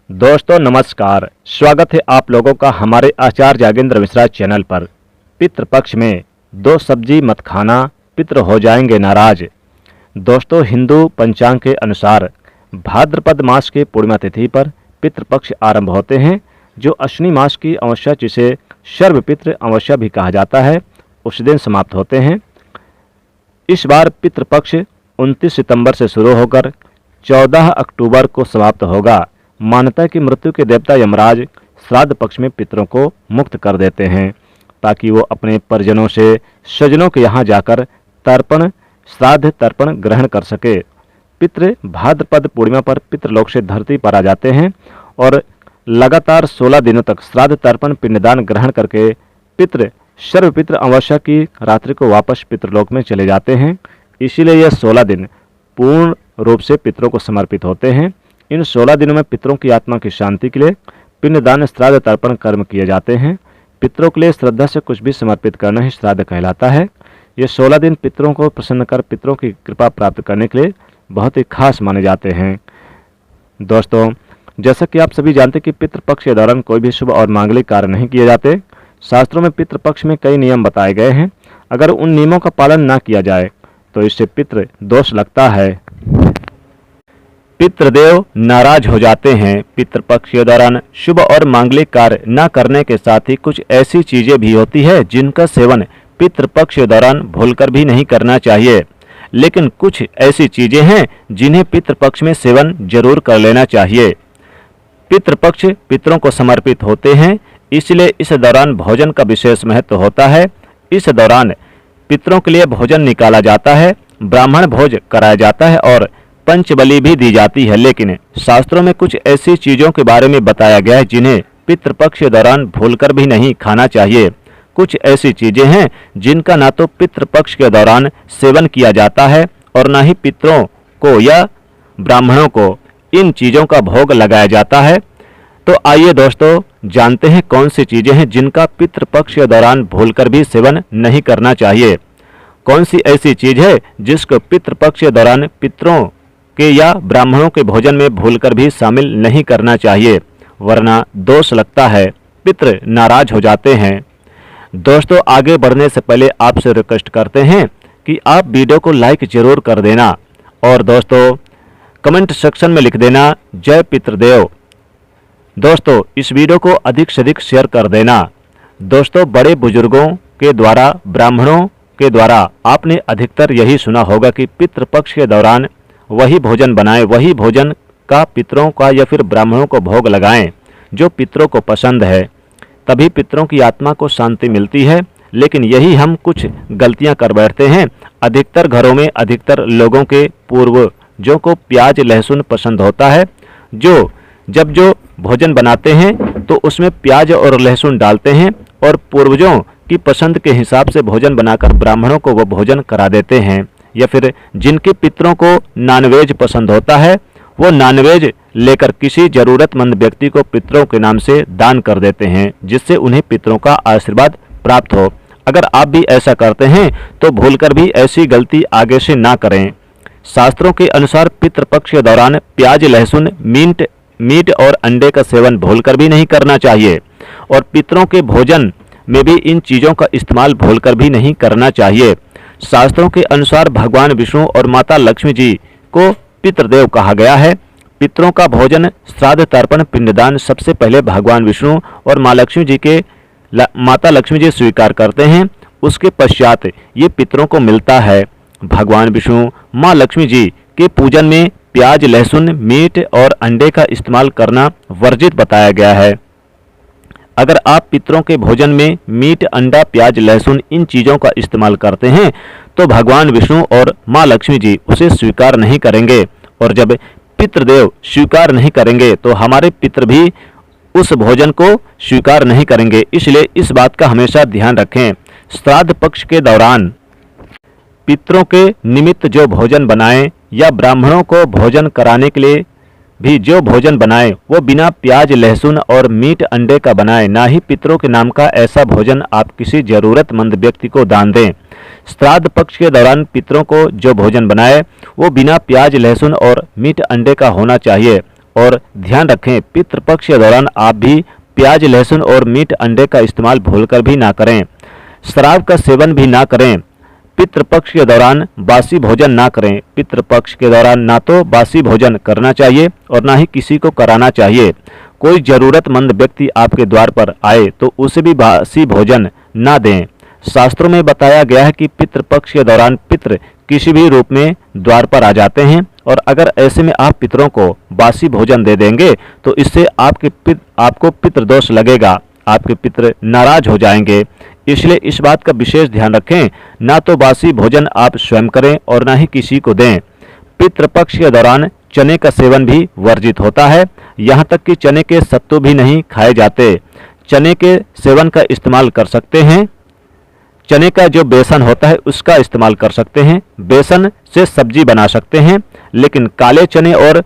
दोस्तों नमस्कार, स्वागत है आप लोगों का हमारे आचार्य जागेंद्र मिश्रा चैनल पर। पितृपक्ष में दो सब्जी मत खाना, पितृ हो जाएंगे नाराज। दोस्तों, हिंदू पंचांग के अनुसार भाद्रपद मास के पूर्णिमा तिथि पर पितृपक्ष आरंभ होते हैं, जो अश्विनी मास की अमावस्या, जिसे सर्वपितृ अमावस्या भी कहा जाता है, उस दिन समाप्त होते हैं। इस बार पितृपक्ष 29 सितंबर से शुरू होकर 14 अक्टूबर को समाप्त होगा। मान्यता है कि मृत्यु के देवता यमराज श्राद्ध पक्ष में पितरों को मुक्त कर देते हैं, ताकि वो अपने परिजनों से स्वजनों के यहाँ जाकर श्राद्ध तर्पण ग्रहण कर सके। पितृ भाद्रपद पूर्णिमा पर पितृलोक से धरती पर आ जाते हैं और लगातार 16 दिनों तक श्राद्ध तर्पण पिंडदान ग्रहण करके पितृ सर्वपितृ अमावस्या की रात्रि को वापस पितृलोक में चले जाते हैं। इसीलिए यह 16 दिन पूर्ण रूप से पितरों को समर्पित होते हैं। इन 16 दिनों में पितरों की आत्मा की शांति के लिए पिंडदान श्राद्ध तर्पण कर्म किए जाते हैं। पितरों के लिए श्रद्धा से कुछ भी समर्पित करना ही श्राद्ध कहलाता है। ये 16 दिन पितरों को प्रसन्न कर पितरों की कृपा प्राप्त करने के लिए बहुत ही खास माने जाते हैं। दोस्तों, जैसा कि आप सभी जानते हैं कि पितृपक्ष के दौरान कोई भी शुभ और मांगलिक कार्य नहीं किए जाते। शास्त्रों में पितृपक्ष में कई नियम बताए गए हैं। अगर उन नियमों का पालन ना किया जाए तो इससे पितृ दोष लगता है। पितृदेव नाराज हो जाते हैं। पितृपक्ष के दौरान शुभ और मांगलिक कार्य न करने के साथ ही कुछ ऐसी चीजें भी होती है जिनका सेवन पितृपक्ष के दौरान भूलकर भी नहीं करना चाहिए। लेकिन कुछ ऐसी चीजें हैं जिन्हें पितृपक्ष में सेवन जरूर कर लेना चाहिए। पितृपक्ष पितरों को समर्पित होते हैं, इसलिए इस दौरान भोजन का विशेष महत्व होता है। इस दौरान पितरों के लिए भोजन निकाला जाता है, ब्राह्मण भोज कराया जाता है और पंचबली भी दी जाती है। लेकिन शास्त्रों में कुछ ऐसी चीजों के बारे में बताया गया है जिन्हें पितृपक्ष के दौरान भूलकर भी नहीं खाना चाहिए। कुछ ऐसी चीजें हैं जिनका ना तो पितृपक्ष के दौरान सेवन किया जाता है और ना ही पितरों को या ब्राह्मणों को इन चीजों का भोग लगाया जाता है। तो आइए दोस्तों, जानते हैं कौन सी चीजें हैं जिनका पितृपक्ष के दौरान भूलकर भी सेवन नहीं करना चाहिए। कौन सी ऐसी चीज है जिसको पितृपक्ष के दौरान पितरों के या ब्राह्मणों के भोजन में भूलकर भी शामिल नहीं करना चाहिए, वरना दोष लगता है, पितृ नाराज हो जाते हैं। दोस्तों, आगे बढ़ने से पहले आपसे रिक्वेस्ट करते हैं कि आप वीडियो को लाइक जरूर कर देना और दोस्तों कमेंट सेक्शन में लिख देना जय पितृदेव। दोस्तों, इस वीडियो को अधिक से अधिक शेयर कर देना। दोस्तों, बड़े बुजुर्गों के द्वारा, ब्राह्मणों के द्वारा आपने अधिकतर यही सुना होगा कि पितृपक्ष के दौरान वही भोजन बनाएं, वही भोजन का पितरों का या फिर ब्राह्मणों को भोग लगाएं जो पितरों को पसंद है, तभी पितरों की आत्मा को शांति मिलती है। लेकिन यही हम कुछ गलतियां कर बैठते हैं। अधिकतर घरों में अधिकतर लोगों के पूर्वजों को प्याज लहसुन पसंद होता है, जब जो भोजन बनाते हैं तो उसमें प्याज और लहसुन डालते हैं और पूर्वजों की पसंद के हिसाब से भोजन बनाकर ब्राह्मणों को वो भोजन करा देते हैं। या फिर जिनके पितरों को नॉनवेज पसंद होता है वो नॉनवेज लेकर किसी जरूरतमंद व्यक्ति को पितरों के नाम से दान कर देते हैं, जिससे उन्हें पितरों का आशीर्वाद प्राप्त हो। अगर आप भी ऐसा करते हैं तो भूलकर भी ऐसी गलती आगे से ना करें। शास्त्रों के अनुसार पितृपक्ष के दौरान प्याज लहसुन मीट और अंडे का सेवन भूलकर भी नहीं करना चाहिए और पितरों के भोजन में भी इन चीज़ों का इस्तेमाल भूलकर भी नहीं करना चाहिए। शास्त्रों के अनुसार भगवान विष्णु और माता लक्ष्मी जी को पितृदेव कहा गया है। पितरों का भोजन श्राद्ध तर्पण पिंडदान सबसे पहले भगवान विष्णु और माता लक्ष्मी जी स्वीकार करते हैं, उसके पश्चात ये पितरों को मिलता है। भगवान विष्णु माँ लक्ष्मी जी के पूजन में प्याज लहसुन मीट और अंडे का इस्तेमाल करना वर्जित बताया गया है। अगर आप पितरों के भोजन में मीट अंडा प्याज लहसुन इन चीज़ों का इस्तेमाल करते हैं तो भगवान विष्णु और माँ लक्ष्मी जी उसे स्वीकार नहीं करेंगे, और जब पितृदेव स्वीकार नहीं करेंगे तो हमारे पितृ भी उस भोजन को स्वीकार नहीं करेंगे। इसलिए इस बात का हमेशा ध्यान रखें। श्राद्ध पक्ष के दौरान पितरों के निमित्त जो भोजन बनाएं या ब्राह्मणों को भोजन कराने के लिए भी जो भोजन बनाएं वो बिना प्याज लहसुन और मीट अंडे का बनाएं। ना ही पितरों के नाम का ऐसा भोजन आप किसी जरूरतमंद व्यक्ति को दान दें। श्राद्ध पक्ष के दौरान पितरों को जो भोजन बनाए वो बिना प्याज लहसुन और मीट अंडे का होना चाहिए और ध्यान रखें, पितृपक्ष के दौरान आप भी प्याज, लहसुन और मीट, अंडे का इस्तेमाल भूलकर भी ना करें। शराब का सेवन भी ना करें। पितृपक्ष के दौरान बासी भोजन ना करें। पितृपक्ष के दौरान ना तो बासी भोजन करना चाहिए और ना ही किसी को कराना चाहिए। कोई जरूरतमंद व्यक्ति आपके द्वार पर आए तो उसे भी बासी भोजन ना दें। शास्त्रों में बताया गया है कि पितृपक्ष के दौरान पितृ किसी भी रूप में द्वार पर आ जाते हैं और अगर ऐसे में आप पितरों को बासी भोजन दे देंगे तो इससे आपको पितृदोष लगेगा, आपके पितृ नाराज हो जाएंगे। इसलिए इस बात का विशेष ध्यान रखें, ना तो बासी भोजन आप स्वयं करें और ना ही किसी को दें। पितृपक्ष के दौरान चने का सेवन भी वर्जित होता है, यहाँ तक कि चने के सत्तू भी नहीं खाए जाते। चने के सेवन का इस्तेमाल कर सकते हैं, चने का जो बेसन होता है उसका इस्तेमाल कर सकते हैं, बेसन से सब्जी बना सकते हैं, लेकिन काले चने और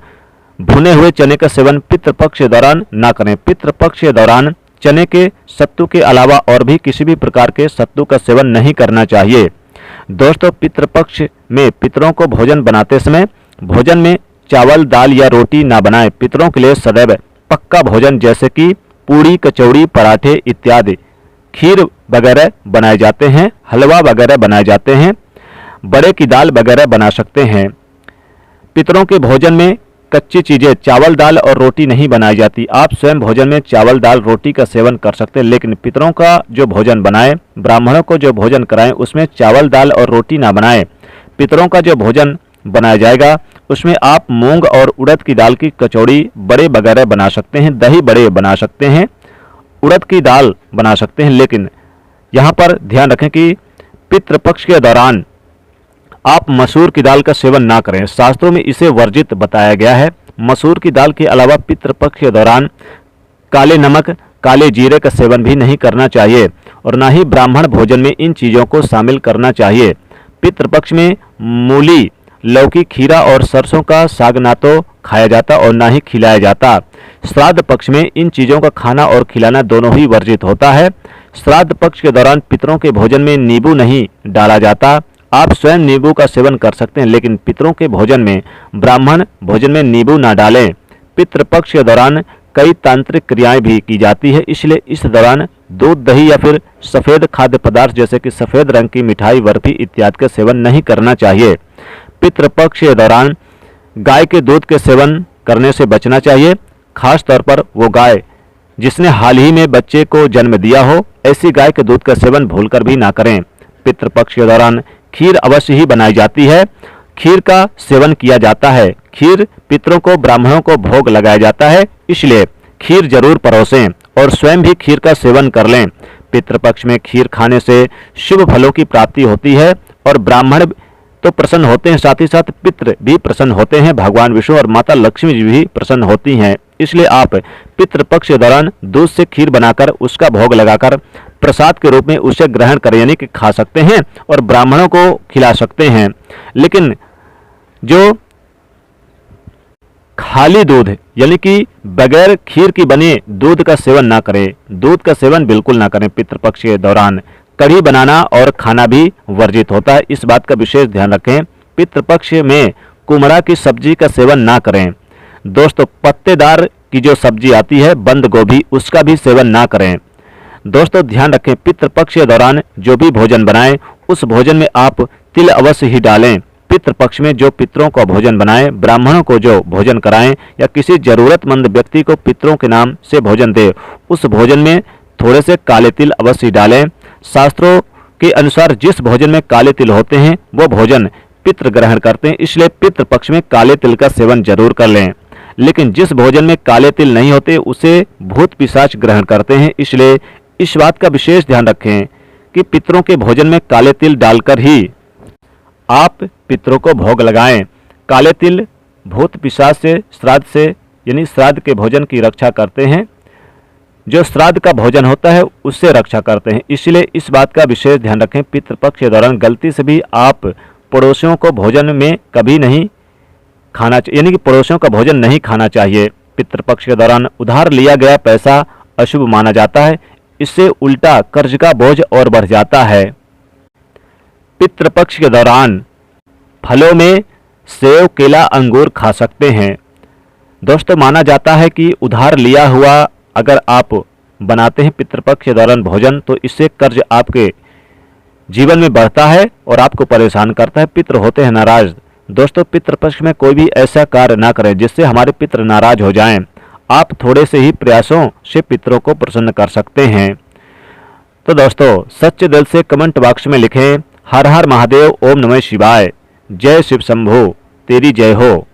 भुने हुए चने का सेवन पितृपक्ष के दौरान ना करें। पितृपक्ष के दौरान चने के सत्तू के अलावा और भी किसी भी प्रकार के सत्तू का सेवन नहीं करना चाहिए। दोस्तों, पितृपक्ष में पितरों को भोजन बनाते समय भोजन में चावल, दाल या रोटी ना बनाएं। पितरों के लिए सदैव पक्का भोजन जैसे कि पूड़ी, कचौड़ी, पराठे इत्यादि, खीर वगैरह बनाए जाते हैं, हलवा वगैरह बनाए जाते हैं, बड़े की दाल वगैरह बना सकते हैं। पितरों के भोजन में कच्ची चीजें चावल, दाल और रोटी नहीं बनाई जाती। आप स्वयं भोजन में चावल, दाल, रोटी का सेवन कर सकते हैं, लेकिन पितरों का जो भोजन बनाएं, ब्राह्मणों को जो भोजन कराएं उसमें चावल, दाल और रोटी ना बनाएं। पितरों का जो भोजन बनाया जाएगा उसमें आप मूंग और उड़द की दाल की कचौड़ी, बड़े वगैरह बना सकते हैं, दही बड़े बना सकते हैं, उड़द की दाल बना सकते हैं। लेकिन यहाँ पर ध्यान रखें कि पितृपक्ष के दौरान आप मसूर की दाल का सेवन ना करें, शास्त्रों में इसे वर्जित बताया गया है। मसूर की दाल के अलावा पितृपक्ष के दौरान काले नमक, काले जीरे का सेवन भी नहीं करना चाहिए और ना ही ब्राह्मण भोजन में इन चीज़ों को शामिल करना चाहिए। पितृपक्ष में मूली, लौकी, खीरा और सरसों का साग ना तो खाया जाता और ना ही खिलाया जाता। श्राद्ध पक्ष में इन चीज़ों का खाना और खिलाना दोनों ही वर्जित होता है। श्राद्ध पक्ष के दौरान पितरों के भोजन में नींबू नहीं डाला जाता। आप स्वयं नींबू का सेवन कर सकते हैं, लेकिन पितरों के भोजन में, ब्राह्मण भोजन में नींबू ना डालें। पितृपक्ष के दौरान कई तांत्रिक क्रियाएं भी की जाती है, इसलिए इस दौरान दूध, दही या फिर सफ़ेद खाद्य पदार्थ जैसे कि सफ़ेद रंग की मिठाई, बर्फी इत्यादि का सेवन नहीं करना चाहिए। पितृपक्ष के दौरान गाय के दूध के सेवन करने से बचना चाहिए, खास तौर पर वो गाय जिसने हाल ही में बच्चे को जन्म दिया हो, ऐसी गाय के दूध का सेवन भूलकर भी ना करें। पितृपक्ष के दौरान खीर अवश्य ही बनाई जाती है, खीर का सेवन किया जाता है। खीर पितरों को, ब्राह्मणों को भोग लगाया जाता है, इसलिए खीर जरूर परोसें और स्वयं भी खीर का सेवन कर लें। पितृपक्ष में खीर खाने से शुभ फलों की प्राप्ति होती है और ब्राह्मण तो प्रसन्न होते हैं, साथ ही साथ पितृ भी प्रसन्न होते हैं, भगवान विष्णु और माता लक्ष्मी जी भी प्रसन्न होती हैं। इसलिए आप पितृपक्ष के दौरान दूध से खीर बनाकर उसका भोग लगाकर प्रसाद के रूप में उसे ग्रहण कर यानी कि खा सकते हैं और ब्राह्मणों को खिला सकते हैं। लेकिन जो खाली दूध यानी कि बगैर खीर की बने दूध का सेवन ना करें, दूध का सेवन बिल्कुल ना करें। पितृपक्ष के दौरान कढ़ी बनाना और खाना भी वर्जित होता है, इस बात का विशेष ध्यान रखें। पितृपक्ष में कुमड़ा की सब्जी का सेवन ना करें। दोस्तों, पत्तेदार की जो सब्जी आती है, बंद गोभी, उसका भी सेवन ना करें। दोस्तों, ध्यान रखें, पितृपक्ष के दौरान जो भी भोजन बनाएं उस भोजन में आप तिल अवश्य ही डालें। पितृपक्ष में जो पितरों का भोजन बनाएं, ब्राह्मणों को जो भोजन कराएं या किसी जरूरतमंद व्यक्ति को पितरों के नाम से भोजन दे, उस भोजन में थोड़े से काले तिल अवश्य डालें। शास्त्रों के अनुसार जिस भोजन में काले तिल होते हैं वो भोजन पितृ ग्रहण करते हैं, इसलिए पितृपक्ष में काले तिल का सेवन जरूर कर लें। लेकिन जिस भोजन में काले तिल नहीं होते उसे भूत पिशाच ग्रहण करते हैं, इसलिए इस बात का विशेष ध्यान रखें कि पितरों के भोजन में काले तिल डालकर ही आप पितरों को भोग लगाएं। काले तिल भूत पिशाच से, श्राद्ध से यानी श्राद्ध के भोजन की रक्षा करते हैं, जो श्राद्ध का भोजन होता है उससे रक्षा करते हैं, इसलिए इस बात का विशेष ध्यान रखें। पितृपक्ष के दौरान गलती से भी आप पड़ोसियों को भोजन में कभी नहीं खाना चाहिए, यानी कि पड़ोसियों का भोजन नहीं खाना चाहिए। पितृपक्ष के दौरान उधार लिया गया पैसा अशुभ माना जाता है, इससे उल्टा कर्ज का बोझ और बढ़ जाता है। पितृपक्ष के दौरान फलों में सेव, केला, अंगूर खा सकते हैं। दोस्तों माना जाता है कि उधार लिया हुआ अगर आप बनाते हैं पितृपक्ष के दौरान भोजन, तो इससे कर्ज आपके जीवन में बढ़ता है और आपको परेशान करता है। पितृ होते हैं नाराज। दोस्तों पितृपक्ष में कोई भी ऐसा कार्य ना करें जिससे हमारे पितृ नाराज हो जाएं। आप थोड़े से ही प्रयासों से पितरों को प्रसन्न कर सकते हैं। तो दोस्तों सच्चे दिल से कमेंट बॉक्स में लिखें हर हर महादेव, ओम नमः शिवाय, जय शिव शंभो, तेरी जय हो।